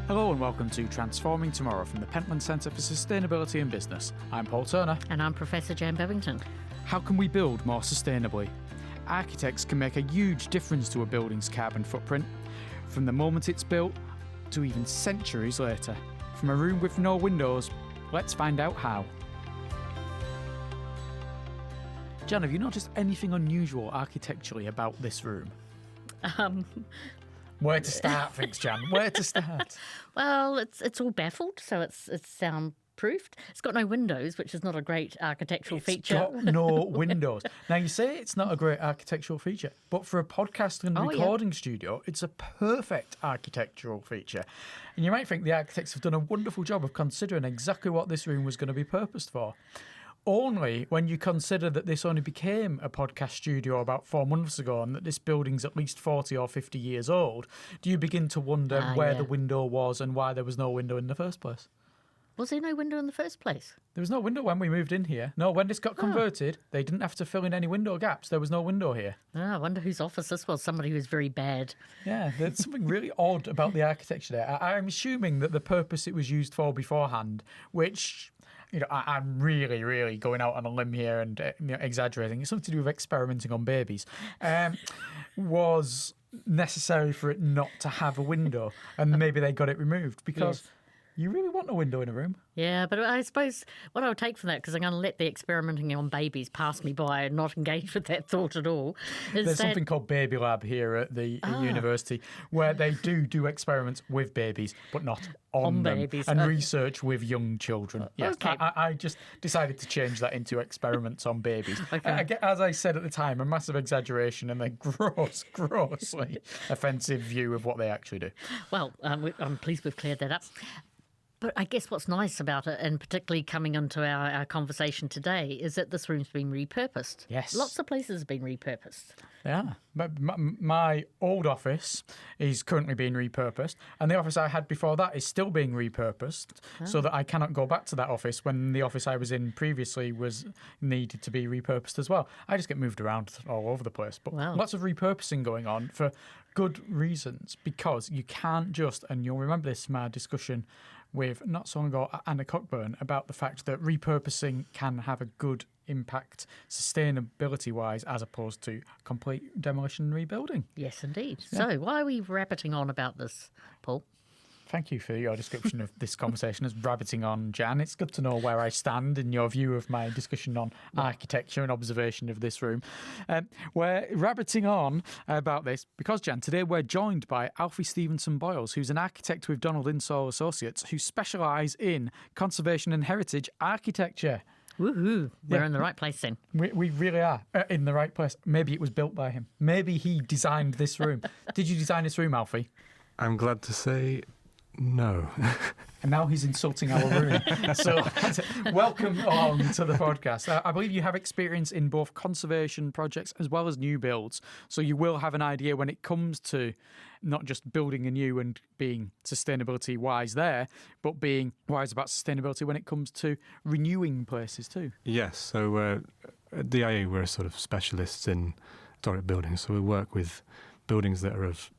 Hello and welcome to Transforming Tomorrow from the Pentland Centre for Sustainability and Business. I'm Paul Turner. And I'm Professor Jan Bevington. How can we build more sustainably? Architects can make a huge difference to a building's carbon footprint, from the moment it's built to even centuries later. From a room with no windows, let's find out how. Jan, have you noticed anything unusual architecturally about this room? Where to start, thanks, Jan? Where to start? Well, it's all baffled, so it's soundproofed. It's got no windows, which is not a great architectural feature. It's got no windows. Now, you say it's not a great architectural feature, but for a podcast and recording studio, it's a perfect architectural feature. And you might think the architects have done a wonderful job of considering exactly what this room was going to be purposed for. Only when you consider that this only became a podcast studio about 4 months ago and that this building's at least 40 or 50 years old, do you begin to wonder where the window was and why there was no window in the first place. Was there no window in the first place? There was no window when we moved in here. No, when this got converted, they didn't have to fill in any window gaps. There was no window here. I wonder whose office this was. Somebody who's very bad. Yeah, there's something really odd about the architecture there. I'm assuming that the purpose it was used for beforehand, which... I'm really, really going out on a limb here and exaggerating. It's something to do with experimenting on babies. Was necessary for it not to have a window, and maybe they got it removed because you really want a window in a room. Yeah, but I suppose what I would take from that, because I'm going to let the experimenting on babies pass me by and not engage with that thought at all. There's something called Baby Lab here at the university where they do experiments with babies, but not on them, babies. And research with young children. Yes, okay. I just decided to change that into experiments on babies. Okay. As I said at the time, a massive exaggeration and a grossly offensive view of what they actually do. Well, I'm pleased we've cleared that up. But I guess what's nice about it, and particularly coming into our conversation today, is that this room's been repurposed. Yes. Lots of places have been repurposed. Yeah. But my old office is currently being repurposed, and the office I had before that is still being repurposed, so that I cannot go back to that office when the office I was in previously was needed to be repurposed as well. I just get moved around all over the place. But lots of repurposing going on for good reasons, because you can't just, and you'll remember this from our discussion with not so long ago Anna Cockburn about the fact that repurposing can have a good impact sustainability-wise as opposed to complete demolition and rebuilding. Yes, indeed. Yeah. So why are we rabbiting on about this, Paul? Thank you for your description of this conversation as rabbiting on, Jan. It's good to know where I stand in your view of my discussion on architecture and observation of this room. We're rabbiting on about this because, Jan, today we're joined by Alfie Stevenson Boyles, who's an architect with Donald Insall Associates, who specialise in conservation and heritage architecture. Woohoo. We're in the right place then. We really are in the right place. Maybe it was built by him. Maybe he designed this room. Did you design this room, Alfie? I'm glad to say no. And now he's insulting our room. So welcome along to the podcast. I believe you have experience in both conservation projects as well as new builds. So you will have an idea when it comes to not just building anew and being sustainability wise there, but being wise about sustainability when it comes to renewing places too. Yes. So at DIA, we're sort of specialists in historic buildings. So we work with buildings that are of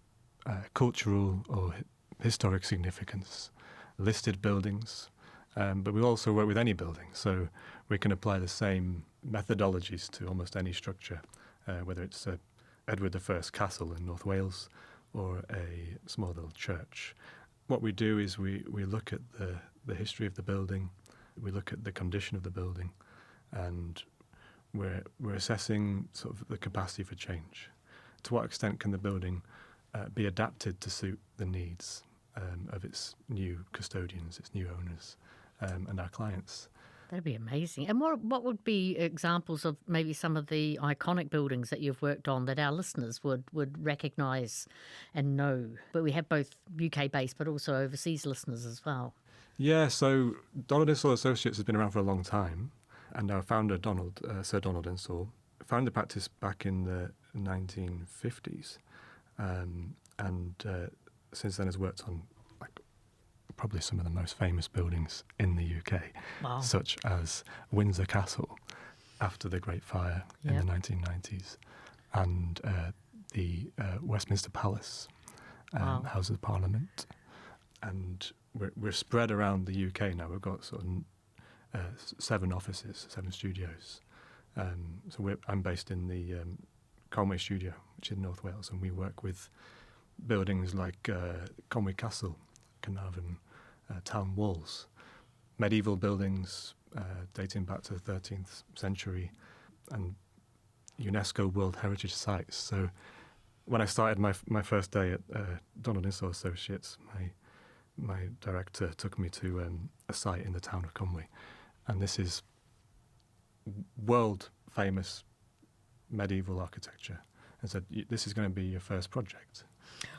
cultural or historic significance, listed buildings, but we also work with any building, so we can apply the same methodologies to almost any structure, whether it's Edward I Castle in North Wales or a small little church. What we do is we look at the history of the building, we look at the condition of the building, and we're assessing sort of the capacity for change. To what extent can the building be adapted to suit the needs of its new custodians, its new owners, and our clients. That'd be amazing. And what would be examples of maybe some of the iconic buildings that you've worked on that our listeners would recognise and know? But we have both UK-based but also overseas listeners as well. Yeah, so Donald Insall Associates has been around for a long time, and our founder, Sir Donald Insall, founded the practice back in the 1950s, and since then has worked on probably some of the most famous buildings in the UK, such as Windsor Castle after the Great Fire in the 1990s, and the Westminster Palace, House of Parliament, and we're spread around the UK now. We've got sort of 7 offices, 7 studios. So I'm based in the Conway studio, which is in North Wales, and we work with buildings like Conway Castle, Carnarvon, town walls, medieval buildings dating back to the 13th century, and UNESCO World Heritage Sites. So when I started my first day at Donald Insull Associates, my director took me to a site in the town of Conway, and this is world famous medieval architecture, and said, this is going to be your first project.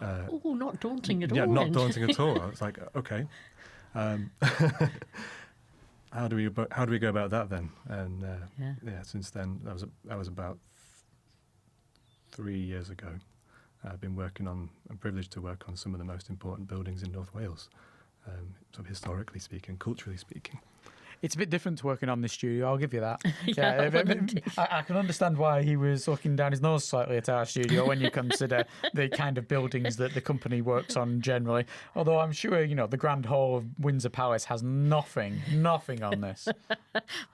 Oh, not daunting at all. Yeah, not daunting at all. I was like, okay, how do we go about that then? And since then, that was about 3 years ago. I've been I'm privileged to work on some of the most important buildings in North Wales, sort of historically speaking, culturally speaking. It's a bit different to working on this studio, I'll give you that. Yeah, I can understand why he was looking down his nose slightly at our studio when you consider the kind of buildings that the company works on generally. Although I'm sure, the Grand Hall of Windsor Palace has nothing on this.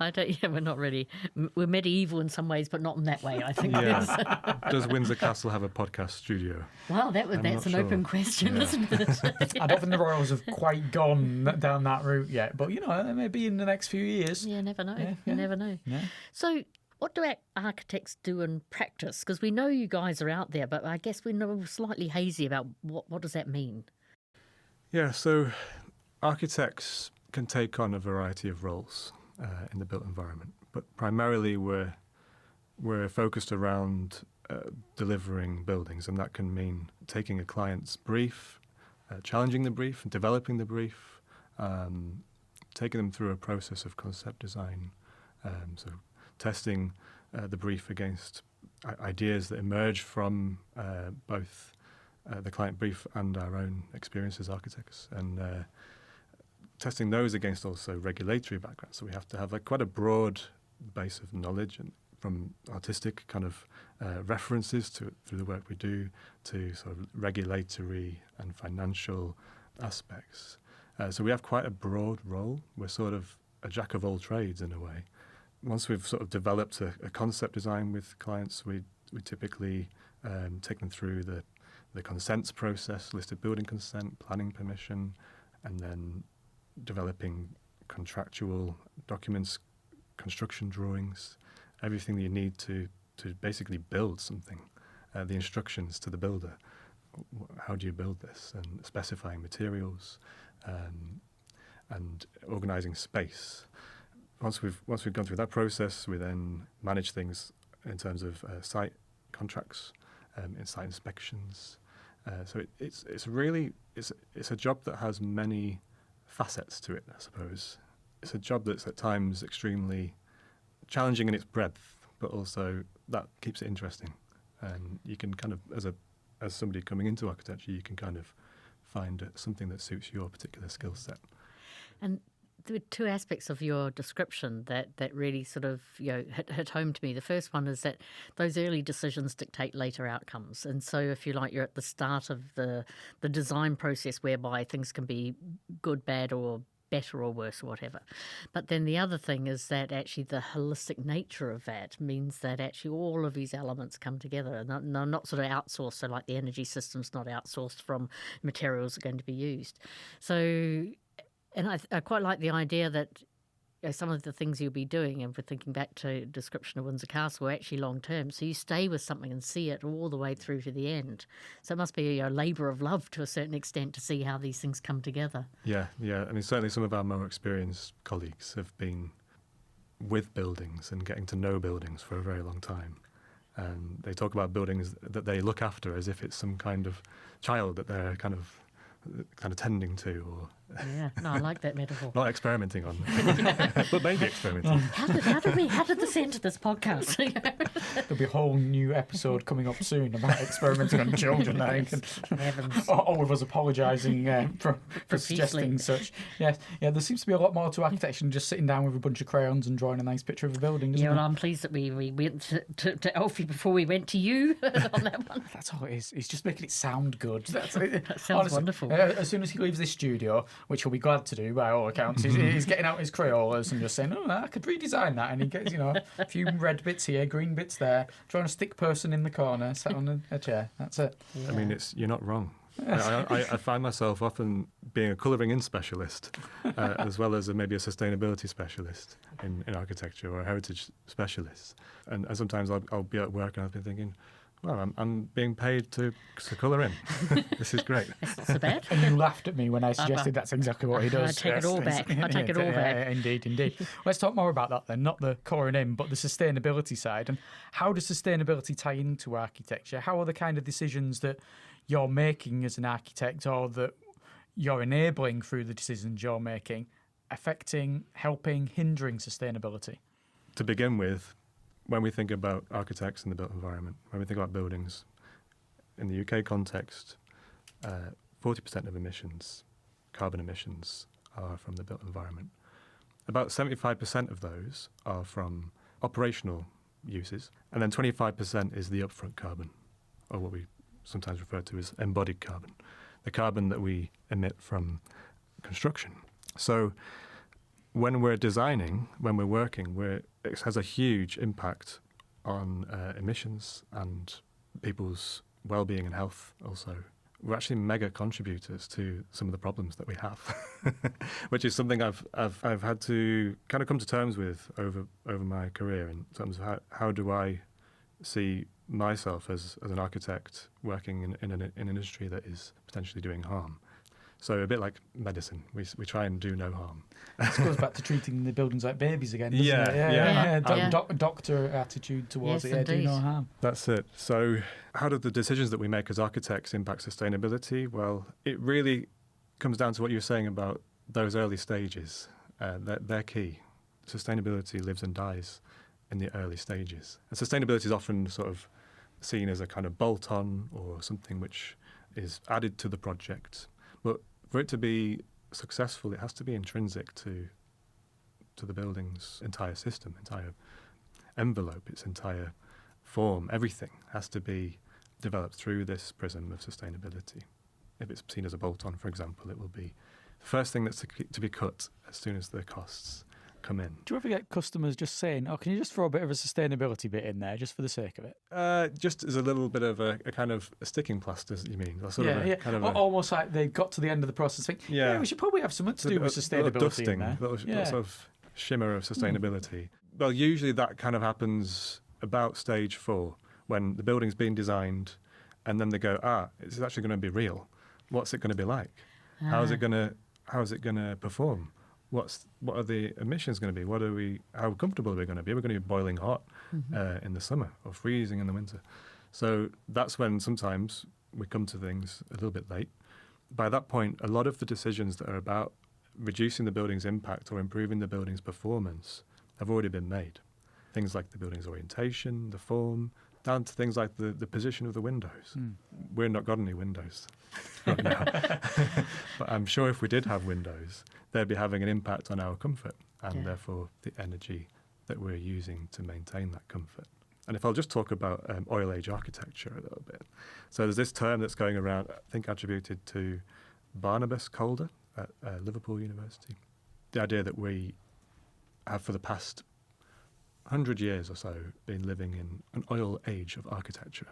We're not really, we're medieval in some ways, but not in that way, I think. Yeah. Does Windsor Castle have a podcast studio? Well, that's an open question, isn't it? I don't think the Royals have quite gone down that route yet, but, maybe in the next few years. You never know. Yeah. You never know. Yeah. So what do architects do in practice? Because we know you guys are out there, but I guess we're slightly hazy about what does that mean? Yeah, so architects can take on a variety of roles in the built environment, but primarily we're focused around delivering buildings, and that can mean taking a client's brief, challenging the brief, and developing the brief, taking them through a process of concept design, so testing the brief against ideas that emerge from both the client brief and our own experience as architects, and testing those against also regulatory backgrounds. So we have to have quite a broad base of knowledge, and from artistic kind of references through the work we do to sort of regulatory and financial aspects. So we have quite a broad role. We're sort of a jack of all trades in a way. Once we've sort of developed a concept design with clients, we typically take them through the consents process, listed building consent, planning permission, and then developing contractual documents, construction drawings, everything that you need to basically build something, the instructions to the builder. How do you build this? And specifying materials, and organising space. Once we've gone through that process, we then manage things in terms of site contracts, site inspections. So it's really a job that has many facets to it, I suppose. It's a job that's at times extremely challenging in its breadth, but also that keeps it interesting. And you can kind of, as somebody coming into architecture, you can kind of find something that suits your particular skill set. And there were 2 aspects of your description that really sort of hit home to me. The first one is that those early decisions dictate later outcomes, and so if you like, you're at the start of the design process whereby things can be good, bad, or better or worse or whatever. But then the other thing is that actually the holistic nature of that means that actually all of these elements come together and not sort of outsourced. So like the energy system's not outsourced from materials that are going to be used. So, and I quite like the idea that some of the things you'll be doing, and we're thinking back to description of Windsor Castle, are actually long term. So you stay with something and see it all the way through to the end. So it must be a labour of love to a certain extent to see how these things come together. Yeah. I mean, certainly some of our more experienced colleagues have been with buildings and getting to know buildings for a very long time. And they talk about buildings that they look after as if it's some kind of child that they're kind of tending to, or Yeah, no, I like that metaphor. Not experimenting on them, but maybe experimenting. How did this enter this podcast? There'll be a whole new episode coming up soon about experimenting on children, I think. Heavens. All of us apologising for Profusely. suggesting such. Yes, yeah. There seems to be a lot more to architecture than just sitting down with a bunch of crayons and drawing a nice picture of a building, doesn't Yeah, well, it? I'm pleased that we went to Alfie before we went to you on that one. That's all it is. He's just making it sound good. That's it. That sounds wonderful. As soon as he leaves this studio, which he'll be glad to do by all accounts, he's getting out his Crayolas and just saying, "Oh, I could redesign that." And he gets, a few red bits here, green bits there, drawing a stick person in the corner, sat on a chair. That's it. I mean, you're not wrong. I find myself often being a colouring in specialist, as well as maybe a sustainability specialist in architecture or a heritage specialist. And sometimes I'll be at work and I'll be thinking, well, I'm being paid to colour in. This is great. That's not so bad. And you laughed at me when I suggested that's exactly what he does. I take it all back. I take it all back. Indeed. Let's talk more about that then, not the colouring in, but the sustainability side. And how does sustainability tie into architecture? How are the kind of decisions that you're making as an architect or that you're enabling through the decisions you're making affecting, helping, hindering sustainability? To begin with, when we think about architects in the built environment, when we think about buildings, in the UK context, 40% of emissions, carbon emissions, are from the built environment. About 75% of those are from operational uses, and then 25% is the upfront carbon, or what we sometimes refer to as embodied carbon, the carbon that we emit from construction. So when we're designing, when we're working, it has a huge impact on emissions and people's well-being and health also. We're actually mega contributors to some of the problems that we have, which is something I've had to kind of come to terms with over my career in terms of how do I see myself as an architect working in an industry that is potentially doing harm. So a bit like medicine, we try and do no harm. This goes back to treating the buildings like babies again, doesn't Yeah, it? yeah. Doctor attitude towards Yes, it, do indeed. no harm. That's it. So how do the decisions that we make as architects impact sustainability? Well, it really comes down to what you were saying about those early stages. They're key. Sustainability lives and dies in the early stages. And sustainability is often sort of seen as a kind of bolt-on or something which is added to the project. But for it to be successful, it has to be intrinsic to the building's entire system, entire envelope, its entire form. Everything has to be developed through this prism of sustainability. If it's seen as a bolt-on, for example, it will be the first thing that's to be cut as soon as the costs come in. Do you ever get customers just saying, "Oh, can you just throw a bit of a sustainability bit in there, just for the sake of it"? Just as a little bit of a kind of a sticking plaster, you mean? Or sort of a, kind of a, almost like they got to the end of the process. Think, Yeah. we should probably have something to do with little sustainability dusting, in there. little sort of shimmer of sustainability. Well, usually that kind of happens about stage 4, when the building's been designed, and then they go, it's actually going to be real. What's it going to be like? How is it going to perform? What are the emissions going to be? How comfortable are we going to be? We're going to be boiling hot in the summer or freezing in the winter. So that's when sometimes we come to things a little bit late. By that point, a lot of the decisions that are about reducing the building's impact or improving the building's performance have already been made. Things like the building's orientation, the form, down to things like the position of the windows. We're not got any windows right now. But I'm sure if we did have windows, they'd be having an impact on our comfort and therefore the energy that we're using to maintain that comfort. And if I'll just talk about oil age architecture a little bit. So there's this term that's going around, I think attributed to Barnabas Calder at Liverpool University. The idea that we have for the past 100 years or so been living in an oil age of architecture.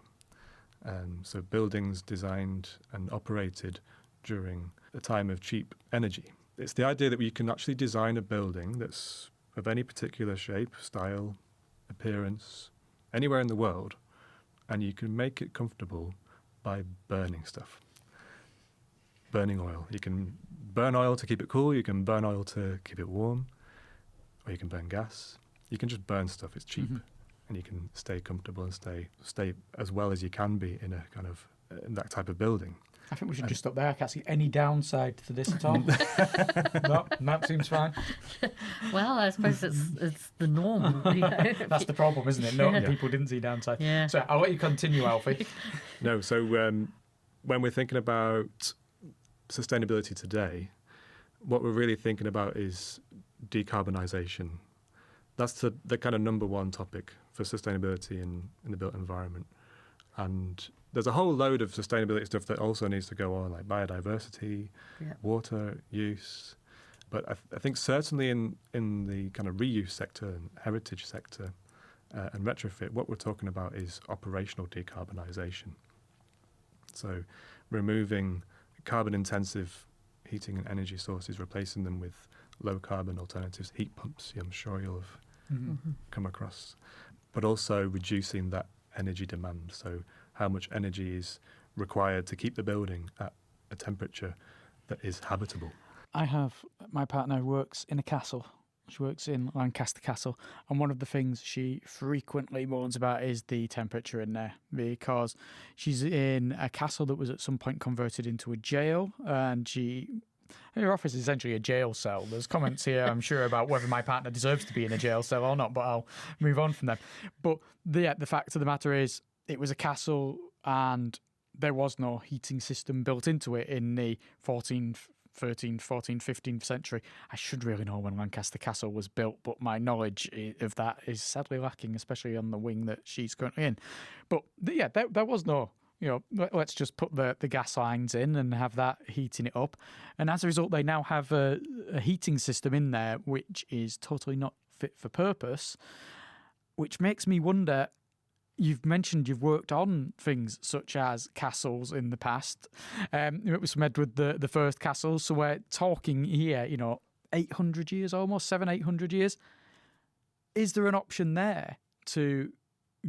So buildings designed and operated during a time of cheap energy. It's the idea that we can actually design a building that's of any particular shape, style, appearance, anywhere in the world, and you can make it comfortable by burning stuff. Burning oil. You can burn oil to keep it cool, you can burn oil to keep it warm, or you can burn gas. You can just burn stuff, it's cheap, and you can stay comfortable and stay as well as you can be in a kind of in that type of building. I think we should just stop there. I can't see any downside to this at all. No, that seems fine. Well, I suppose it's the norm. That's the problem, isn't it? No, people didn't see downside. Yeah. So I'll let you continue, Alfie. No, so when we're thinking about sustainability today, what we're really thinking about is decarbonisation. That's the kind of number one topic for sustainability in the built environment. And there's a whole load of sustainability stuff that also needs to go on, like biodiversity, water use. But I think certainly in the kind of reuse sector and heritage sector and retrofit, what we're talking about is operational decarbonisation. So removing carbon-intensive heating and energy sources, replacing them with low-carbon alternatives, heat pumps, I'm sure you'll have come across, but also reducing that energy demand. So how much energy is required to keep the building at a temperature that is habitable. My partner works in a castle. She works in Lancaster Castle, and one of the things she frequently moans about is the temperature in there, because she's in a castle that was at some point converted into a jail, and her office is essentially a jail cell. There's comments here, I'm sure, about whether my partner deserves to be in a jail cell or not, but I'll move on from them. But the fact of the matter is, it was a castle and there was no heating system built into it in the 13th, 14th, 15th century. I should really know when Lancaster Castle was built, but my knowledge of that is sadly lacking, especially on the wing that she's currently in. But there was no, let's just put the gas lines in and have that heating it up. And as a result, they now have a heating system in there which is totally not fit for purpose, which makes me wonder. You've mentioned you've worked on things such as castles in the past. It was from Edward the First castle. So we're talking here, 800 years almost, 800 years. Is there an option there to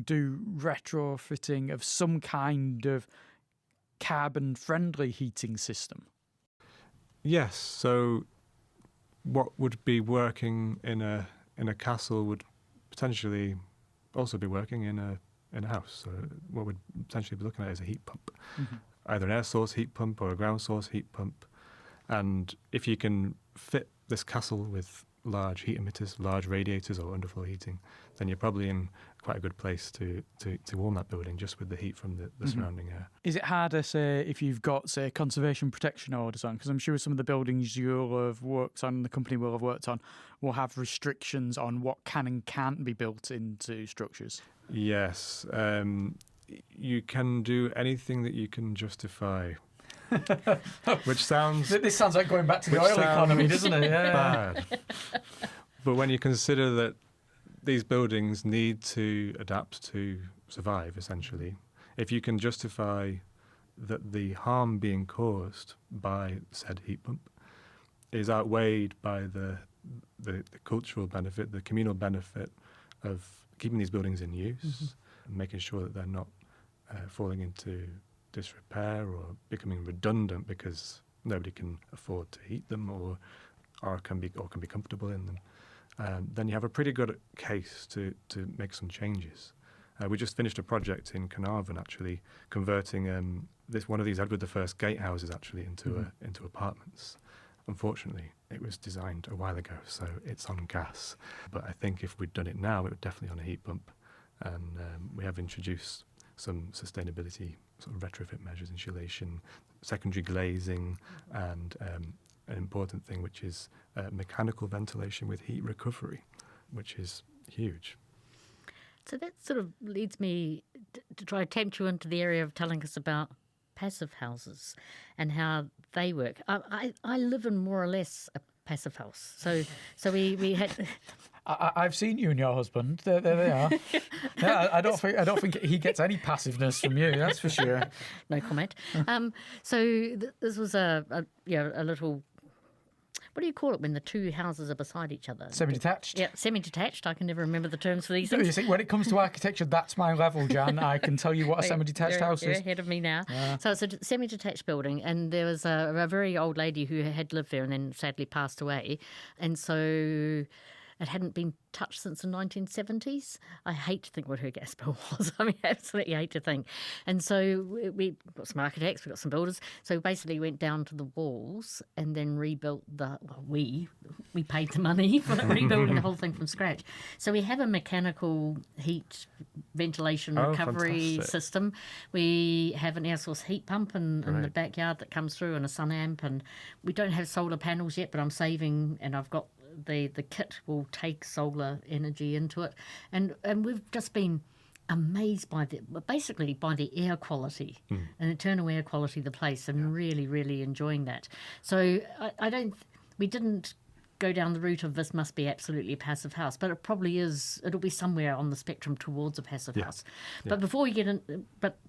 do retrofitting of some kind of carbon-friendly heating system? Yes. So what would be working in a castle would potentially also be working in a house. So what we'd potentially be looking at is a heat pump, either an air source heat pump or a ground source heat pump. And if you can fit this castle with large heat emitters, large radiators or underfloor heating, then you're probably in quite a good place to warm that building just with the heat from the surrounding air. Is it harder, say, if you've got, say, conservation protection orders on? Because I'm sure some of the buildings you'll have worked on, the company will have worked on, will have restrictions on what can and can't be built into structures. Yes. You can do anything that you can justify. Which sounds... This sounds like going back to the oil economy, doesn't it? Yeah. Bad. But when you consider that these buildings need to adapt to survive, essentially, if you can justify that the harm being caused by said heat pump is outweighed by the cultural benefit, the communal benefit of keeping these buildings in use, and making sure that they're not falling into disrepair or becoming redundant because nobody can afford to heat them or can be comfortable in them, then you have a pretty good case to make some changes. We just finished a project in Carnarvon, actually converting one of these Edward I gatehouses actually into apartments. Unfortunately, it was designed a while ago, so it's on gas. But I think if we'd done it now, it would definitely on a heat pump. And we have introduced some sustainability sort of retrofit measures, insulation, secondary glazing, and an important thing, which is mechanical ventilation with heat recovery, which is huge. So that sort of leads me to try to tempt you into the area of telling us about passive houses and how they work. I live in more or less a passive house. So we had... I've seen you and your husband. There they are. Yeah, I don't think he gets any passiveness from you. That's for sure. No comment. So this was a little. What do you call it when the two houses are beside each other? Semi-detached. Yeah, semi-detached. I can never remember the terms for these things. You see, when it comes to architecture, that's my level, Jan. I can tell you what a semi-detached house is. You're ahead of me now. Yeah. So it's a semi-detached building, and there was a very old lady who had lived there and then sadly passed away. And so it hadn't been touched since the 1970s. I hate to think what her gas bill was. I mean, absolutely hate to think. And so we got some architects, we got some builders. So basically went down to the walls and then rebuilt we paid the money for rebuilding the whole thing from scratch. So we have a mechanical heat ventilation recovery fantastic. system. We have an air source heat pump in the backyard that comes through and a sun amp. And we don't have solar panels yet, but I'm saving, and I've got the kit will take solar energy into it. And we've just been amazed by the air quality and internal air quality of the place, and really, really enjoying that. So we didn't go down the route of this must be absolutely a passive house, but it probably is. It'll be somewhere on the spectrum towards a passive house. But before we get in,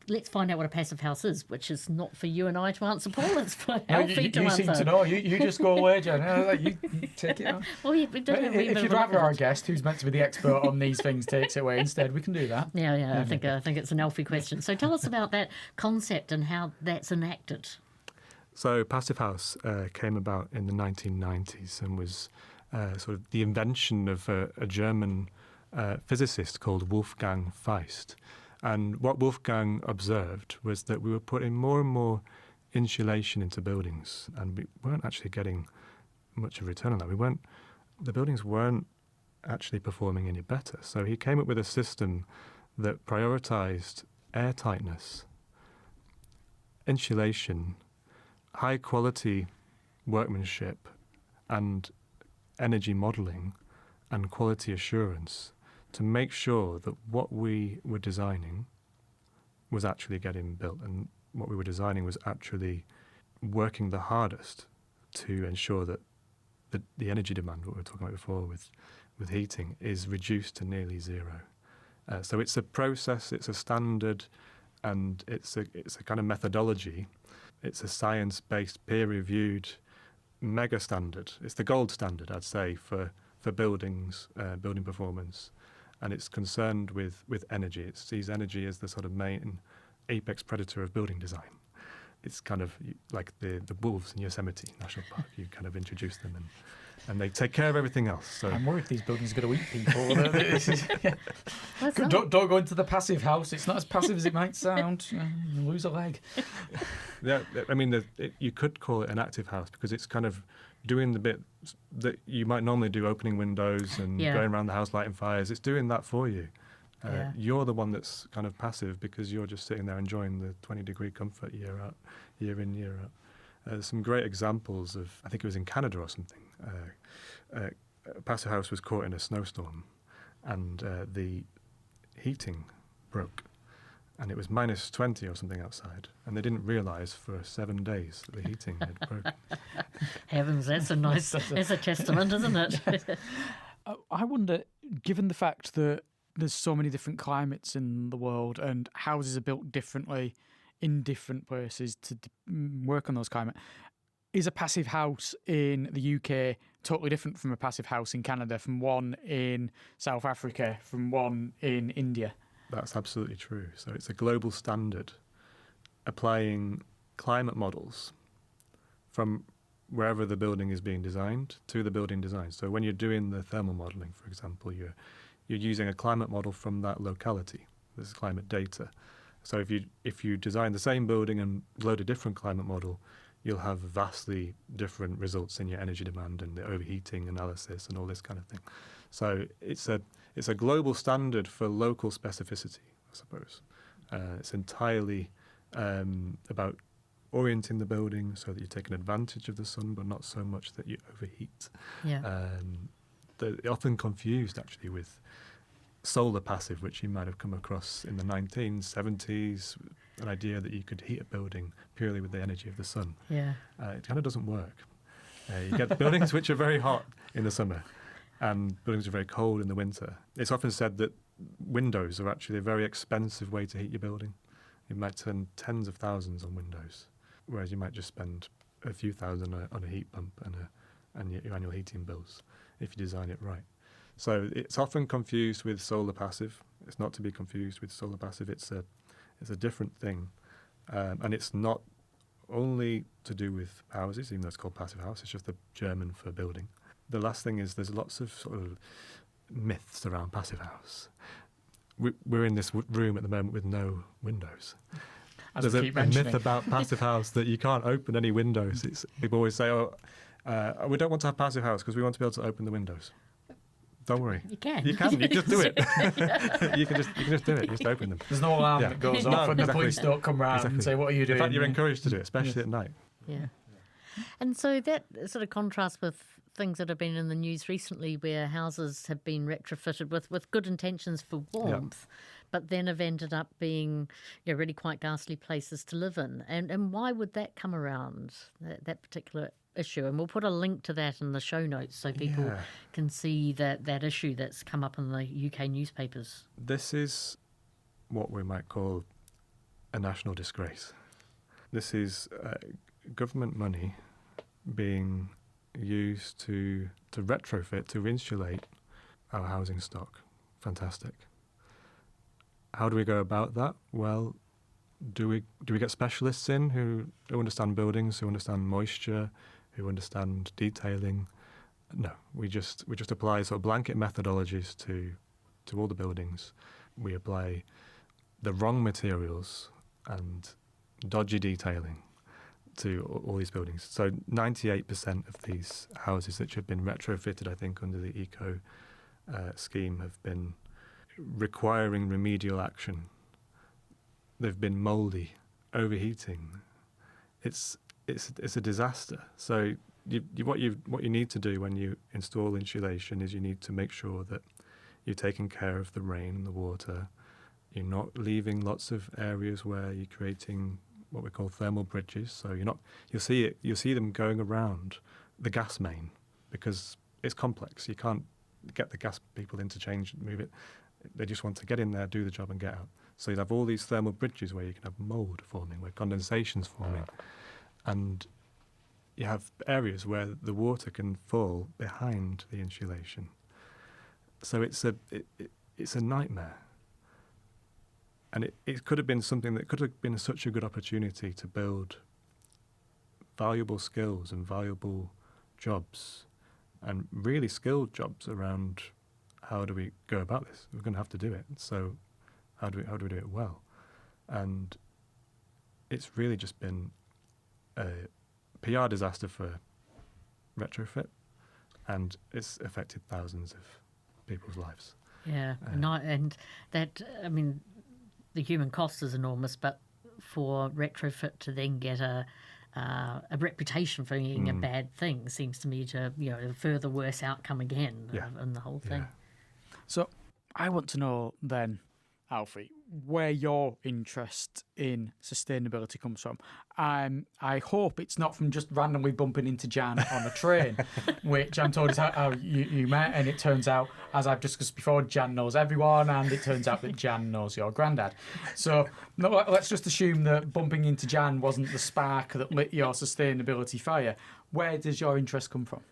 let's find out what a passive house is, which is not for you and I to answer, Paul. It's for Alfie to answer. You seem to know. You just go away, Jen. You take it on. Well, we did have a wee bit if of you'd a look rather at our it. guest, who's meant to be the expert on these things, takes it away instead, we can do that. Yeah. I think it's an Alfie question. So tell us about that concept and how that's enacted. So Passive House came about in the 1990s and was sort of the invention of a German physicist called Wolfgang Feist. And what Wolfgang observed was that we were putting more and more insulation into buildings, and we weren't actually getting much of a return on that. The buildings weren't actually performing any better. So he came up with a system that prioritized air tightness, insulation, high quality workmanship, and energy modelling and quality assurance to make sure that what we were designing was actually getting built, and what we were designing was actually working the hardest to ensure that the energy demand, what we were talking about before with heating, is reduced to nearly zero. So it's a process, it's a standard, and it's a kind of methodology. It's a science-based, peer-reviewed mega standard. It's the gold standard, I'd say, for buildings, building performance, and it's concerned with energy. It sees energy as the sort of main apex predator of building design. It's kind of like the wolves in Yosemite National Park. You kind of introduce them, and they take care of everything else. So I'm worried these buildings are going to eat people. Well, don't go into the passive house. It's not as passive as it might sound. You lose a leg. yeah, I mean, you could call it an active house because it's kind of doing the bit that you might normally do, opening windows and going around the house lighting fires. It's doing that for you. You're the one that's kind of passive because you're just sitting there enjoying the 20-degree comfort year in, year out. There's some great examples of, I think it was in Canada or something, a passive house was caught in a snowstorm and the heating broke, and it was minus 20 or something outside, and they didn't realise for 7 days that the heating had broken. Heavens, that's a testament, isn't it? I wonder, given the fact that there's so many different climates in the world and houses are built differently in different places to work on those climate, is a passive house in the UK totally different from a passive house in Canada, from one in South Africa, from one in India? That's absolutely true. So it's a global standard applying climate models from wherever the building is being designed to the building design. So when you're doing the thermal modelling, for example, you're using a climate model from that locality. This is climate data. So if you design the same building and load a different climate model, you'll have vastly different results in your energy demand and the overheating analysis and all this kind of thing. So it's a global standard for local specificity, I suppose. It's entirely about orienting the building so that you're taking advantage of the sun, but not so much that you overheat. Yeah. They're often confused actually with solar passive, which you might have come across in the 1970s, an idea that you could heat a building purely with the energy of the sun. Yeah. It kind of doesn't work. You get buildings which are very hot in the summer and buildings are very cold in the winter. It's often said that windows are actually a very expensive way to heat your building. You might spend tens of thousands on windows, whereas you might just spend a few thousand on a heat pump and your annual heating bills if you design it right. So it's often confused with solar passive. It's not to be confused with solar passive. It's a different thing, and it's not only to do with houses, even though it's called passive house. It's just the German for building. the last thing is there's lots of sort of myths around Passive House. We're in this room at the moment with no windows. As There's we a keep mentioning. myth about Passive House that you can't open any windows. People always say, we don't want to have Passive House because we want to be able to open the windows. Don't worry. You can. You can just do it. you can just do it. Just open them. There's no alarm Yeah. that goes No, off and the exactly. police don't come round and Exactly. say, what are you doing? In fact, you're encouraged to do it, especially at night. Yeah. And so that sort of contrasts with things that have been in the news recently where houses have been retrofitted with good intentions for warmth, but then have ended up being really quite ghastly places to live in. And why would that come around, that particular issue? And we'll put a link to that in the show notes so people Yeah. can see that issue that's come up in the UK newspapers. This is what we might call a national disgrace. This is government money being used to retrofit, to insulate our housing stock. Fantastic. How do we go about that? Well, do we get specialists in who understand buildings, who understand moisture, who understand detailing? No, we just apply sort of blanket methodologies to all the buildings. We apply the wrong materials and dodgy detailing to all these buildings. So 98% of these houses that have been retrofitted, I think, under the Eco scheme have been requiring remedial action. They've been mouldy, overheating. It's a disaster. So what you need to do when you install insulation is you need to make sure that you're taking care of the rain and the water. You're not leaving lots of areas where you're creating what we call thermal bridges. So you'll see them going around the gas main because it's complex. You can't get the gas people in to change and move it. They just want to get in there, do the job and get out. So you'd have all these thermal bridges where you can have mould forming, where condensation's forming. And you have areas where the water can fall behind the insulation. So it's a nightmare. And it could have been something that could have been such a good opportunity to build valuable skills and valuable jobs and really skilled jobs around how do we go about this? We're going to have to do it. So how do we do it well? And it's really just been a PR disaster for retrofit, and it's affected thousands of people's lives. Yeah, and that, I mean, the human cost is enormous, but for retrofit to then get a reputation for being a bad thing seems to me to a further worse outcome again in the whole thing. Yeah. So I want to know then, Alfie, where your interest in sustainability comes from. I hope it's not from just randomly bumping into Jan on a train, which I'm told is how you met, and it turns out, as I've discussed before, Jan knows everyone, and it turns out that Jan knows your granddad. So no, let's just assume that bumping into Jan wasn't the spark that lit your sustainability fire. Where does your interest come from?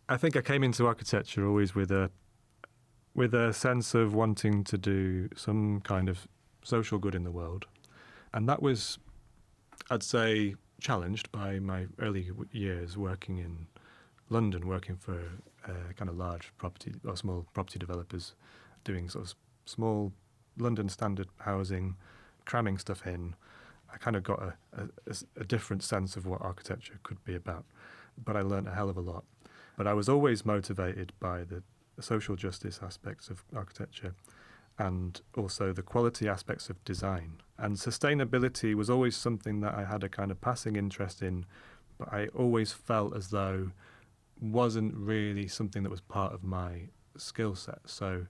I think I came into architecture always with a sense of wanting to do some kind of social good in the world. And that was, I'd say, challenged by my early years working in London, working for kind of large property or small property developers, doing sort of small London standard housing, cramming stuff in. I kind of got a different sense of what architecture could be about. But I learned a hell of a lot. But I was always motivated by the social justice aspects of architecture and also the quality aspects of design. And sustainability was always something that I had a kind of passing interest in, but I always felt as though wasn't really something that was part of my skill set. So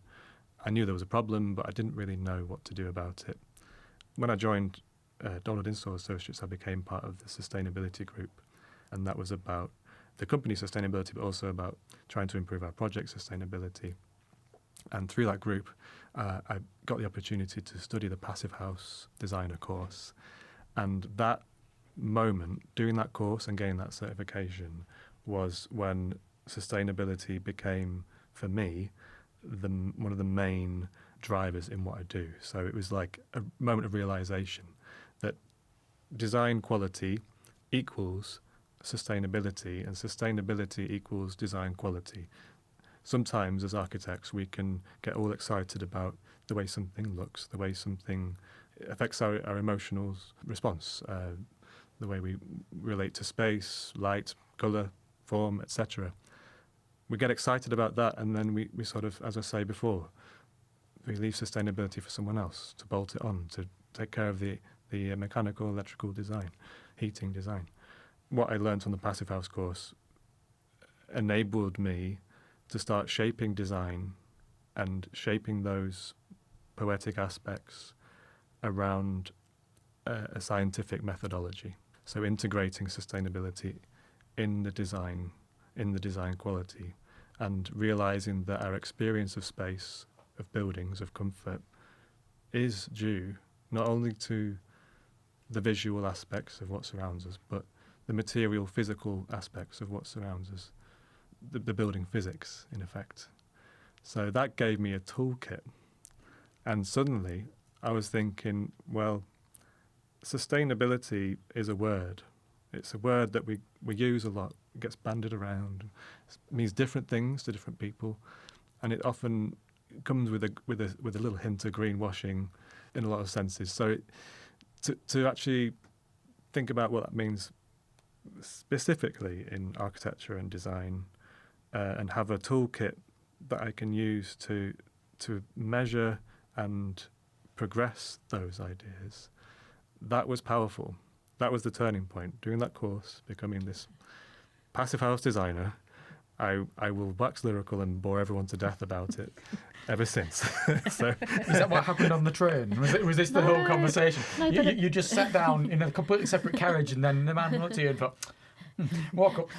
I knew there was a problem, but I didn't really know what to do about it. When I joined Donald Insall Associates, I became part of the sustainability group, and that was about the company sustainability, but also about trying to improve our project sustainability. And through that group, I got the opportunity to study the Passive House designer course. And that moment, doing that course and getting that certification, was when sustainability became, for me, one of the main drivers in what I do. So it was like a moment of realization that design quality equals sustainability, and sustainability equals design quality. Sometimes as architects we can get all excited about the way something looks, the way something affects our emotional response, the way we relate to space, light, colour, form, etc. We get excited about that, and then we sort of, as I say before, we leave sustainability for someone else to bolt it on, to take care of the mechanical, electrical design, heating design. What I learnt on the Passive House course enabled me to start shaping design and shaping those poetic aspects around a scientific methodology. So integrating sustainability in the design quality, and realizing that our experience of space, of buildings, of comfort is due not only to the visual aspects of what surrounds us, but the material, physical aspects of what surrounds us, the building physics, in effect. So that gave me a toolkit. And suddenly I was thinking, well, sustainability is a word. It's a word that we use a lot. It gets bandied around. It means different things to different people. And it often comes with a little hint of greenwashing in a lot of senses. So to actually think about what that means specifically in architecture and design, and have a toolkit that I can use to measure and progress those ideas, that was powerful. That was the turning point. Doing that course, becoming this Passive House designer, I will wax lyrical and bore everyone to death about it ever since. So, is that what happened on the train? Was this the whole conversation? No, you just sat down in a completely separate carriage, and then the man looked at you and thought, walk up.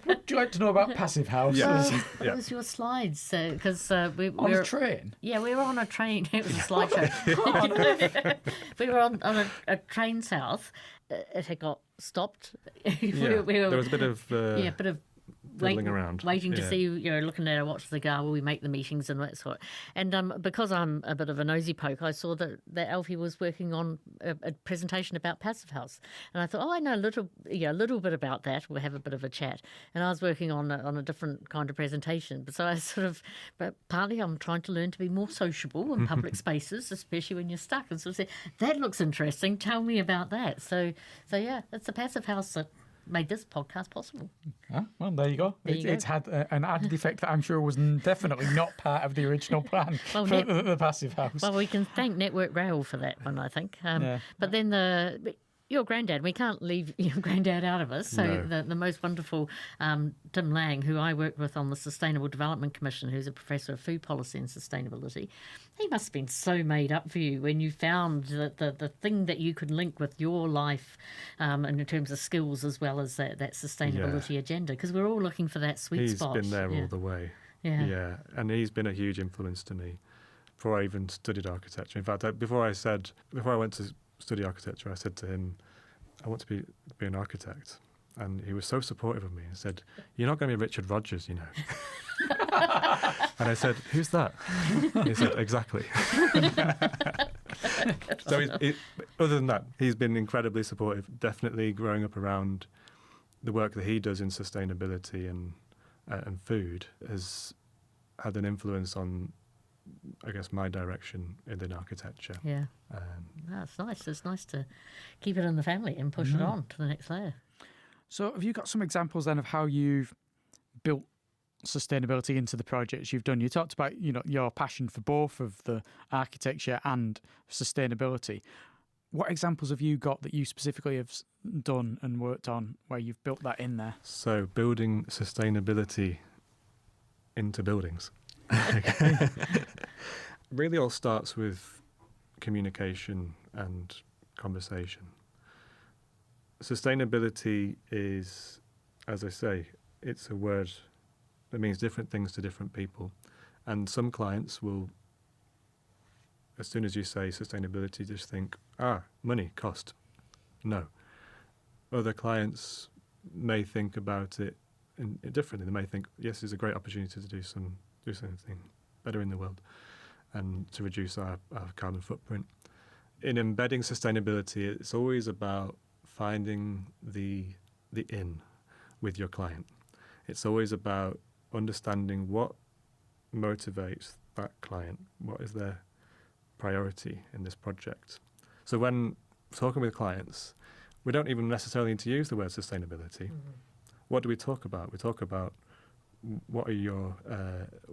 Would you like to know about Passive House? What was your slides? Because we On were a train? Yeah, we were on a train. It was a slideshow. We were on a train south. It had got stopped. Yeah, there was a bit of bit of fiddling around, waiting to see, looking at our watch, the guy, will we make the meetings and that sort. And because I'm a bit of a nosy poke, I saw that Alfie was working on a presentation about Passive House, and I thought, I know a little bit about that. We'll have a bit of a chat. And I was working on a different kind of presentation, so I but partly I'm trying to learn to be more sociable in public spaces, especially when you're stuck. And sort of say, that looks interesting. Tell me about that. So yeah, it's the Passive House that made this podcast possible. Well, there you go. It's had an added effect that I'm sure was definitely not part of the original plan for the Passive House. Well, we can thank Network Rail for that one, I think. But then your granddad, we can't leave your granddad out of us. So No. the most wonderful Tim Lang, who I worked with on the Sustainable Development Commission, who's a professor of food policy and sustainability, he must have been so made up for you when you found the thing that you could link with your life in terms of skills as well as that sustainability agenda, because we're all looking for that sweet spot. He's been there all the way. Yeah, and he's been a huge influence to me before I even studied architecture. In fact, before I went to study architecture, I said to him, I want to be an architect. And he was so supportive of me and said, you're not going to be Richard Rogers, you know. And I said, who's that? He said, exactly. So other than that, he's been incredibly supportive. Definitely growing up around the work that he does in sustainability and food has had an influence on, I guess, my direction in architecture. Yeah. That's nice. It's nice to keep it in the family and push it on to the next layer. So have you got some examples then of how you've built sustainability into the projects you've done? You talked about, your passion for both of the architecture and sustainability. What examples have you got that you specifically have done and worked on where you've built that in there? So building sustainability into buildings. Really all starts with communication and conversation. Sustainability is, as I say, it's a word that means different things to different people. And some clients will, as soon as you say sustainability, just think, money, cost. No. Other clients may think about it differently. They may think, yes, it's a great opportunity to do something better in the world and to reduce our carbon footprint. In embedding sustainability, it's always about finding the the in with your client. It's always about understanding what motivates that client, what is their priority in this project. So when talking with clients, we don't even necessarily need to use the word sustainability. What do we talk about? We talk about what are your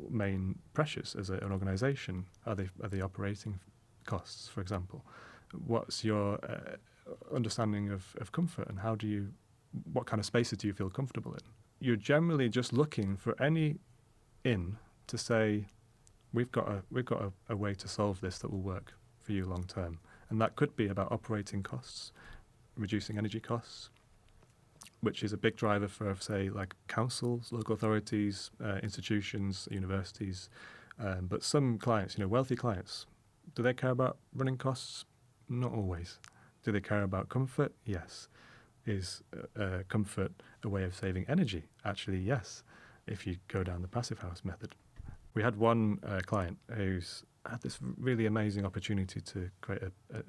main pressures as an organisation? Are they operating costs, for example? What's your understanding of comfort, and what kind of spaces do you feel comfortable in? You're generally just looking for any in to say, we've got a way to solve this that will work for you long term. And that could be about operating costs, reducing energy costs, which is a big driver for, say, like councils, local authorities, institutions, universities. But some clients, wealthy clients, do they care about running costs? Not always. Do they care about comfort? Yes. Is comfort a way of saving energy? Actually, yes, if you go down the passive house method. We had one client who's had this really amazing opportunity to create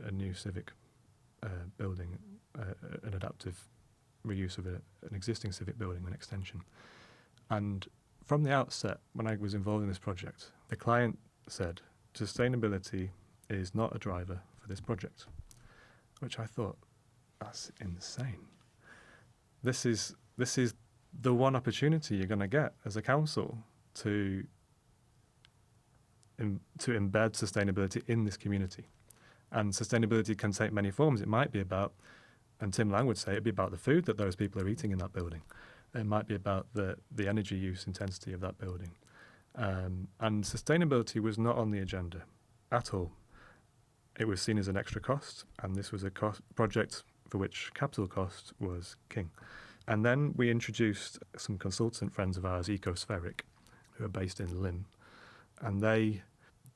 a new civic building, an adaptive reuse of an existing civic building, an extension. And from the outset, when I was involved in this project, the client said, sustainability is not a driver for this project, which I thought, that's insane. This is the one opportunity you're going to get as a council to embed sustainability in this community. And sustainability can take many forms. It might be about, and Tim Lang would say, it'd be about the food that those people are eating in that building. It might be about the energy use intensity of that building. And sustainability was not on the agenda at all. It was seen as an extra cost, and this was a project for which capital cost was king. And then we introduced some consultant friends of ours, Ecospheric, who are based in Lynn, and they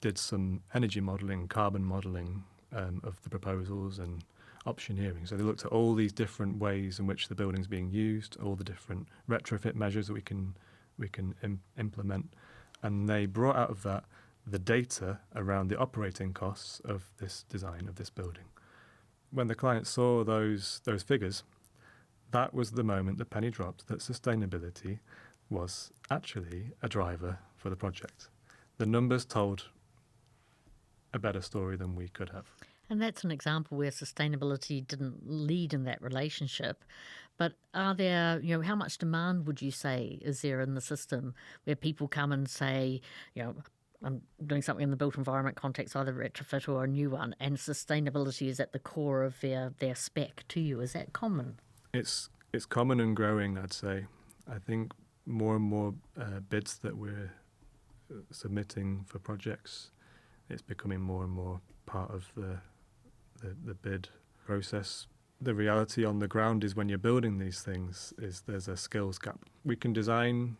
did some energy modelling, carbon modelling of the proposals and optioneering. So they looked at all these different ways in which the building's being used, all the different retrofit measures that we can implement, and they brought out of that the data around the operating costs of this design of this building. When the client saw those figures, that was the moment the penny dropped that sustainability was actually a driver for the project. The numbers told a better story than we could have. And that's an example where sustainability didn't lead in that relationship. But are there, how much demand would you say is there in the system where people come and say, I'm doing something in the built environment context, either retrofit or a new one, and sustainability is at the core of their spec to you? Is that common? It's common and growing, I'd say. I think more and more bids that we're submitting for projects, it's becoming more and more part of the bid process. The reality on the ground is when you're building these things is there's a skills gap. We can design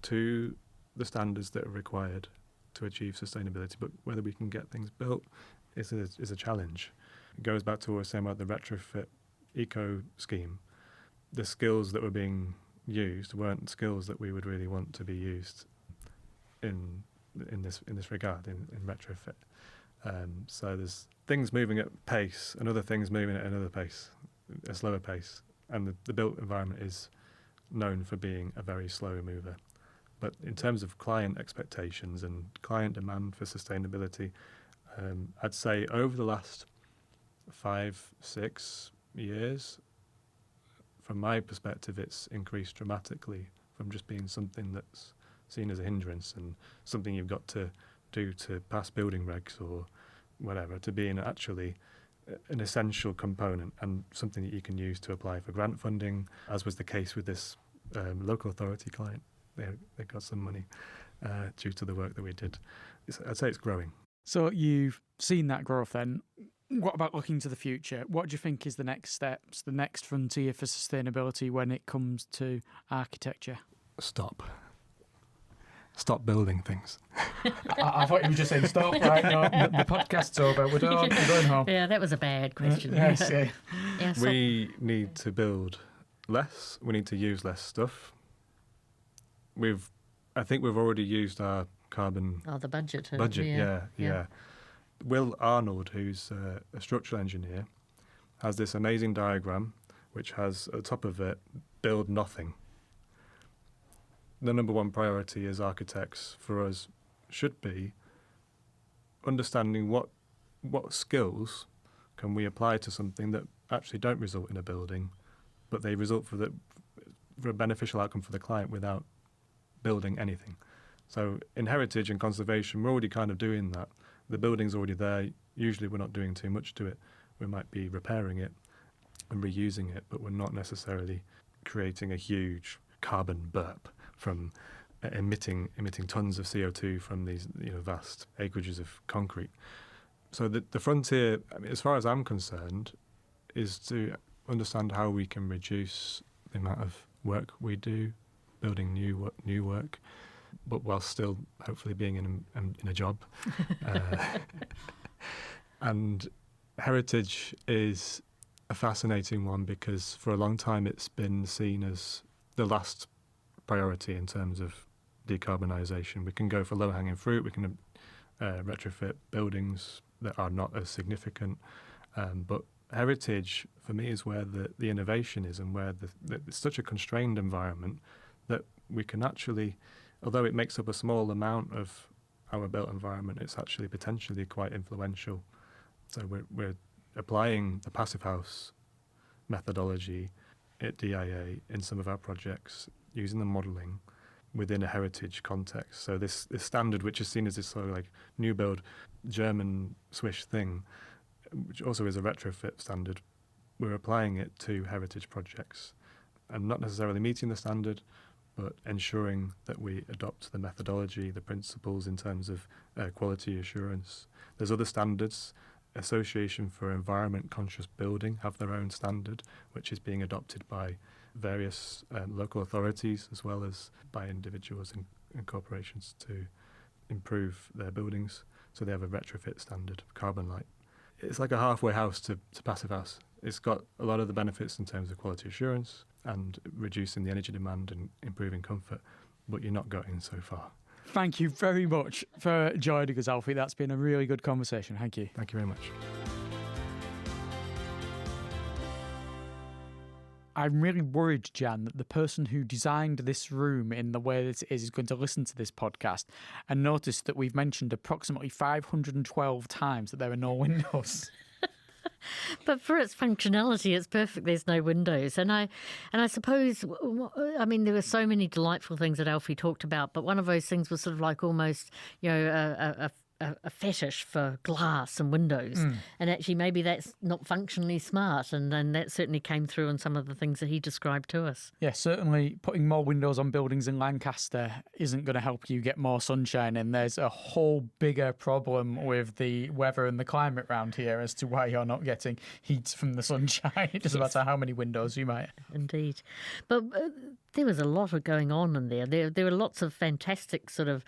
to the standards that are required to achieve sustainability, but whether we can get things built is a challenge. It goes back to what I was saying about the retrofit eco scheme. The skills that were being used weren't skills that we would really want to be used in this regard in retrofit. So there's things moving at pace and other things moving at another pace, a slower pace, and the built environment is known for being a very slow mover. But in terms of client expectations and client demand for sustainability, I'd say over the last 5-6 years, from my perspective, it's increased dramatically from just being something that's seen as a hindrance and something you've got to do to pass building regs or whatever, to being actually an essential component and something that you can use to apply for grant funding, as was the case with this local authority client. They got some money due to the work that we did. I'd say it's growing. So you've seen that growth then. What about looking to the future? What do you think is the next steps, the next frontier for sustainability when it comes to architecture? Stop building things. I thought you were just saying stop, right? No, the podcast's over. We're going home. Yeah, that was a bad question. Yes, yeah. Yeah, so We need to build less. We need to use less stuff. I think we've already used our carbon the budget. Yeah. Will Arnold, who's a structural engineer, has this amazing diagram which has at the top of it, build nothing. The number one priority as architects for us should be understanding what skills can we apply to something that actually don't result in a building, but they result for a beneficial outcome for the client without building anything. So in heritage and conservation, we're already kind of doing that. The building's already there. Usually we're not doing too much to it. We might be repairing it and reusing it, but we're not necessarily creating a huge carbon burp from emitting tons of CO2 from these vast acreages of concrete. So the frontier, I mean, as far as I'm concerned, is to understand how we can reduce the amount of work we do, building new work, but while still hopefully being in a job. And heritage is a fascinating one because for a long time it's been seen as the last priority in terms of decarbonisation. We can go for low-hanging fruit, we can retrofit buildings that are not as significant, but heritage for me is where the innovation is, and where it's such a constrained environment that we can actually, although it makes up a small amount of our built environment, it's actually potentially quite influential. So we're applying the Passive House methodology at DIA in some of our projects, using the modelling within a heritage context. So this standard, which is seen as this sort of like new build German Swiss thing, which also is a retrofit standard, we're applying it to heritage projects and not necessarily meeting the standard, but ensuring that we adopt the methodology, the principles in terms of quality assurance. There's other standards. Association for Environment Conscious Building have their own standard, which is being adopted by various local authorities as well as by individuals and corporations to improve their buildings. So they have a retrofit standard, Carbon Light. It's like a halfway house to Passive House. It's got a lot of the benefits in terms of quality assurance and reducing the energy demand and improving comfort, but you're not getting so far. Thank you very much for joining us, Alfie. That's been a really good conversation. Thank you. Thank you very much. I'm really worried, Jan, that the person who designed this room in the way that it is going to listen to this podcast and notice that we've mentioned approximately 512 times that there are no windows. But for its functionality, it's perfect. There's no windows. And I suppose, I mean, there were so many delightful things that Alfie talked about, but one of those things was sort of like almost, a fetish for glass and windows. And actually maybe that's not functionally smart, and that certainly came through in some of the things that he described to us. Yeah, certainly putting more windows on buildings in Lancaster isn't going to help you get more sunshine in. There's a whole bigger problem with the weather and the climate around here as to why you're not getting heat from the sunshine. It doesn't matter how many windows you might. Indeed. But there was a lot of going on in there. There were lots of fantastic sort of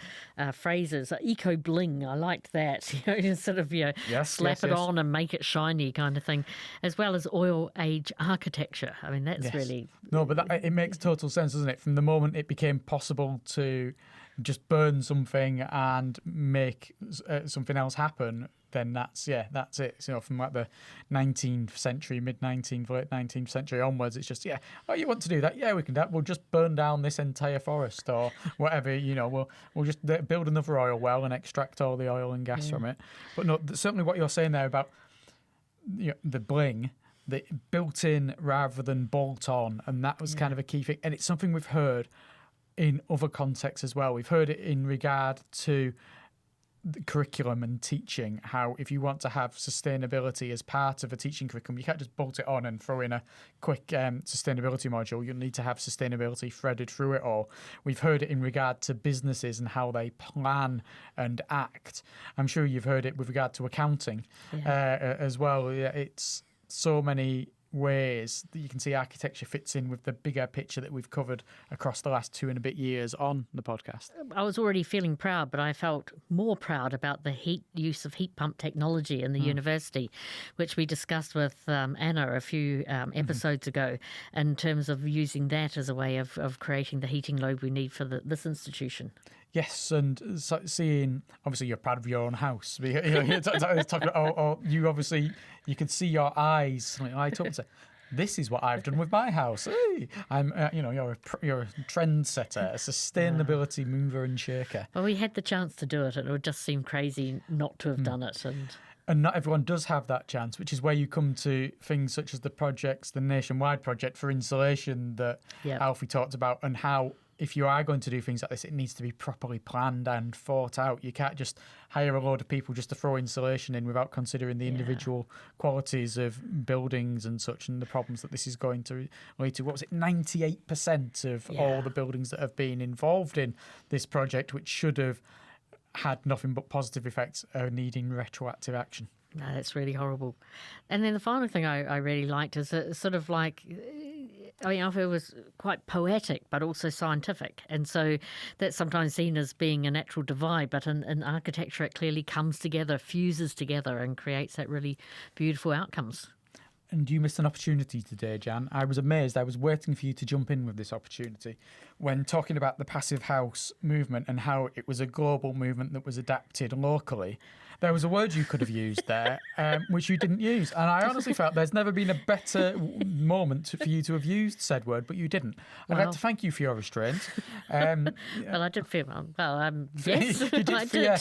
phrases. Eco bling, I liked that. Just sort of slap it on and make it shiny kind of thing, as well as oil age architecture. I mean, that's really no, but it makes total sense, doesn't it? From the moment it became possible to just burn something and make something else happen, then that's it. So from like the 19th century, mid-19th, late 19th century onwards, it's just, you want to do that? Yeah, we can do that. We'll just burn down this entire forest or whatever, we'll just build another oil well and extract all the oil and gas from it. But no, certainly what you're saying there about the bling, the built in rather than bolt on, and that was kind of a key thing. And it's something we've heard in other contexts as well. We've heard it in regard to the curriculum and teaching, how if you want to have sustainability as part of a teaching curriculum, you can't just bolt it on and throw in a quick sustainability module. You'll need to have sustainability threaded through it all. We've heard it in regard to businesses and how they plan and act. I'm sure you've heard it with regard to accounting as well. It's so many ways that you can see architecture fits in with the bigger picture that we've covered across the last 2 and a bit years on the podcast. I was already feeling proud, but I felt more proud about the use of heat pump technology in the university, which we discussed with Anna a few episodes ago, in terms of using that as a way of creating the heating load we need for this institution. Yes, and seeing, obviously you're proud of your own house. You're talking about, you obviously, you can see your eyes light up and say, this is what I've done with my house. Hey, I'm, you're a trendsetter, a sustainability mover and shaker. Well, we had the chance to do it, and it would just seem crazy not to have done it. And not everyone does have that chance, which is where you come to things such as the nationwide project for insulation that Alfie talked about, and how if you are going to do things like this, it needs to be properly planned and thought out. You can't just hire a load of people just to throw insulation in without considering the individual qualities of buildings and such, and the problems that this is going to lead to. What was it, 98% of all the buildings that have been involved in this project, which should have had nothing but positive effects, are needing retroactive action. No, that's really horrible. And then the final thing I really liked is sort of like, Alfie was quite poetic, but also scientific. And so that's sometimes seen as being a natural divide, but in architecture, it clearly comes together, fuses together, and creates that really beautiful outcomes. And you missed an opportunity today, Jan. I was amazed. I was waiting for you to jump in with this opportunity when talking about the Passive House movement and how it was a global movement that was adapted locally. There was a word you could have used there, which you didn't use. And I honestly felt there's never been a better moment for you to have used said word, but you didn't. I'd like to thank you for your restraint. Well, I did fear. Yes, you did I fear.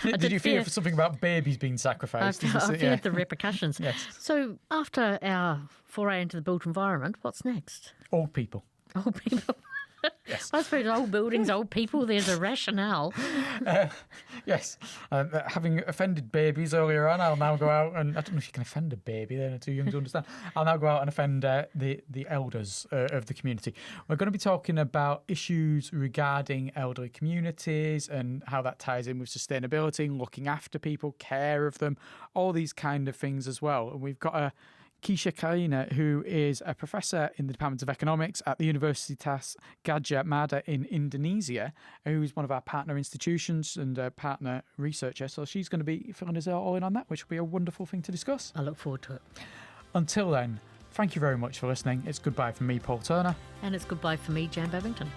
did. Did you fear for something about babies being sacrificed? I feared the repercussions. Yes. So after our foray into the built environment, what's next? Old people. Old people. Yes. I suppose old buildings, old people, there's a rationale. Yes. Having offended babies earlier on, I'll now go out and, I don't know if you can offend a baby, they're too young to understand. I'll now go out and offend the elders of the community. We're going to be talking about issues regarding elderly communities and how that ties in with sustainability, looking after people, care of them, all these kind of things as well. And we've got Keisha Kaina, who is a professor in the Department of Economics at the Universitas Gadjah Mada in Indonesia, who's one of our partner institutions and a partner researcher. So she's going to be filling us all in on that, which will be a wonderful thing to discuss. I look forward to it. Until then, thank you very much for listening. It's goodbye from me, Paul Turner. And it's goodbye for me, Jan Babington.